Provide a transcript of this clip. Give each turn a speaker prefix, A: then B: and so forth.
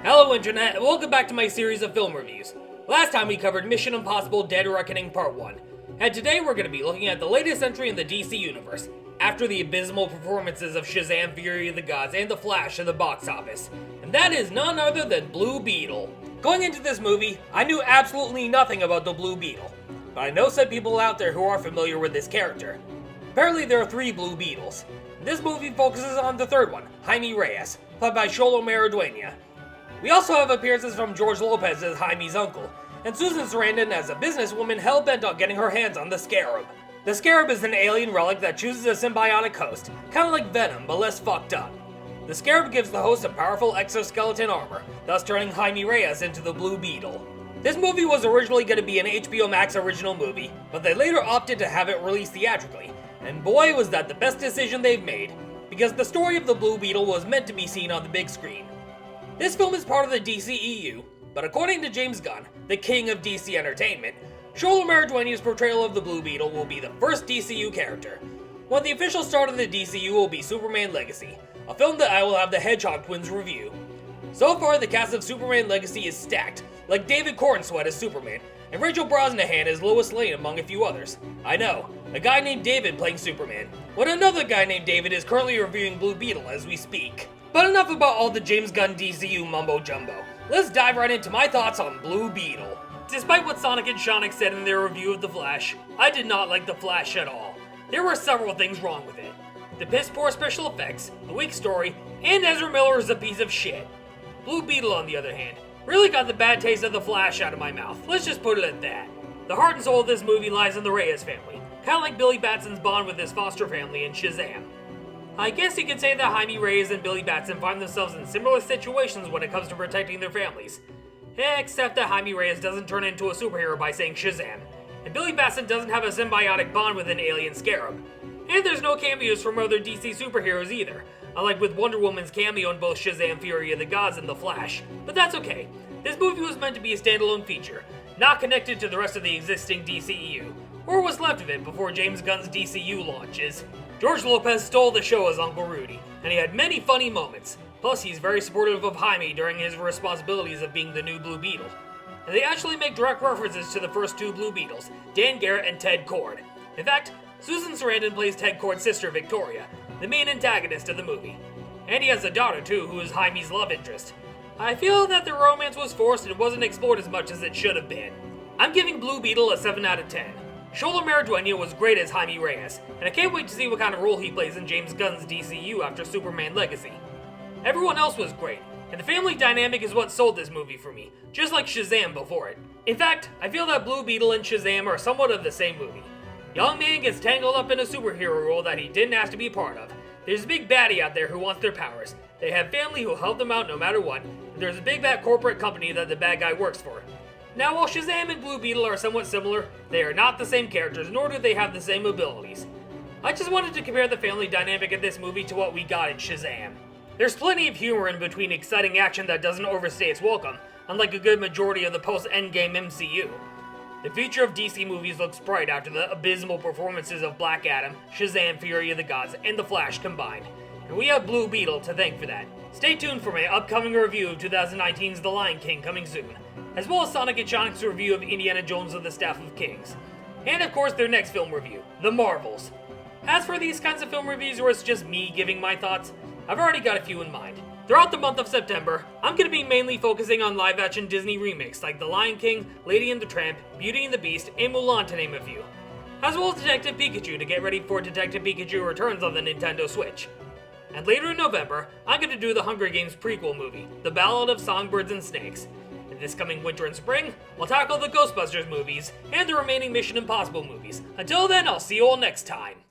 A: Hello Internet, and welcome back to my series of film reviews. Last time we covered Mission Impossible Dead Reckoning Part 1, and today we're going to be looking at the latest entry in the DC Universe, after the abysmal performances of Shazam! Fury of the Gods and The Flash in the box office, and that is none other than Blue Beetle. Going into this movie, I knew absolutely nothing about the Blue Beetle, but I know some people out there who are familiar with this character. Apparently there are 3 Blue Beetles. This movie focuses on the third one, Jaime Reyes, played by Xolo Maridueña. We also have appearances from George Lopez as Jaime's uncle, and Susan Sarandon as a businesswoman hell-bent on getting her hands on the Scarab. The Scarab is an alien relic that chooses a symbiotic host, kinda like Venom, but less fucked up. The Scarab gives the host a powerful exoskeleton armor, thus turning Jaime Reyes into the Blue Beetle. This movie was originally going to be an HBO Max original movie, but they later opted to have it released theatrically, and boy was that the best decision they've made, because the story of the Blue Beetle was meant to be seen on the big screen. This film is part of the DCEU, but according to James Gunn, the king of DC Entertainment, Xolo Maridueña's portrayal of the Blue Beetle will be the first DCU character. When the official start of the DCU will be Superman Legacy, a film that I will have the Hedgehog twins review. So far, the cast of Superman Legacy is stacked, like David Cornsweet as Superman, and Rachel Brosnahan as Lois Lane among a few others. I know, a guy named David playing Superman, when another guy named David is currently reviewing Blue Beetle as we speak. But enough about all the James Gunn DCU mumbo-jumbo. Let's dive right into my thoughts on Blue Beetle. Despite what Sonic and Shonik said in their review of The Flash, I did not like The Flash at all. There were several things wrong with it. The piss-poor special effects, the weak story, and Ezra Miller is a piece of shit. Blue Beetle, on the other hand, really got the bad taste of The Flash out of my mouth. Let's just put it at that. The heart and soul of this movie lies in the Reyes family, kinda like Billy Batson's bond with his foster family in Shazam. I guess you could say that Jaime Reyes and Billy Batson find themselves in similar situations when it comes to protecting their families. Except that Jaime Reyes doesn't turn into a superhero by saying Shazam, and Billy Batson doesn't have a symbiotic bond with an alien Scarab. And there's no cameos from other DC superheroes either, unlike with Wonder Woman's cameo in both Shazam! Fury of the Gods and The Flash. But that's okay. This movie was meant to be a standalone feature, not connected to the rest of the existing DCEU, or what's left of it before James Gunn's DCU launches. George Lopez stole the show as Uncle Rudy, and he had many funny moments. Plus, he's very supportive of Jaime during his responsibilities of being the new Blue Beetle. And they actually make direct references to the first 2 Blue Beetles, Dan Garrett and Ted Kord. In fact, Susan Sarandon plays Ted Kord's sister Victoria, the main antagonist of the movie. And he has a daughter too, who is Jaime's love interest. I feel that the romance was forced and wasn't explored as much as it should have been. I'm giving Blue Beetle a 7 out of 10. Xolo Maridueña was great as Jaime Reyes, and I can't wait to see what kind of role he plays in James Gunn's DCU after Superman Legacy. Everyone else was great, and the family dynamic is what sold this movie for me, just like Shazam before it. In fact, I feel that Blue Beetle and Shazam are somewhat of the same movie. Young man gets tangled up in a superhero role that he didn't ask to be a part of. There's a big baddie out there who wants their powers. They have family who help them out no matter what, and there's a big bad corporate company that the bad guy works for. Now, while Shazam and Blue Beetle are somewhat similar, they are not the same characters, nor do they have the same abilities. I just wanted to compare the family dynamic in this movie to what we got in Shazam. There's plenty of humor in between exciting action that doesn't overstay its welcome, unlike a good majority of the post-Endgame MCU. The future of DC movies looks bright after the abysmal performances of Black Adam, Shazam! Fury of the Gods, and The Flash combined, and we have Blue Beetle to thank for that. Stay tuned for my upcoming review of 2019's The Lion King coming soon, as well as Sonic and Shonik's review of Indiana Jones and the Staff of Kings. And of course their next film review, The Marvels. As for these kinds of film reviews where it's just me giving my thoughts, I've already got a few in mind. Throughout the month of September, I'm going to be mainly focusing on live-action Disney remakes like The Lion King, Lady and the Tramp, Beauty and the Beast, and Mulan to name a few. As well as Detective Pikachu to get ready for Detective Pikachu Returns on the Nintendo Switch. And later in November, I'm going to do the Hunger Games prequel movie, The Ballad of Songbirds and Snakes. And this coming winter and spring, we'll tackle the Ghostbusters movies and the remaining Mission Impossible movies. Until then, I'll see you all next time.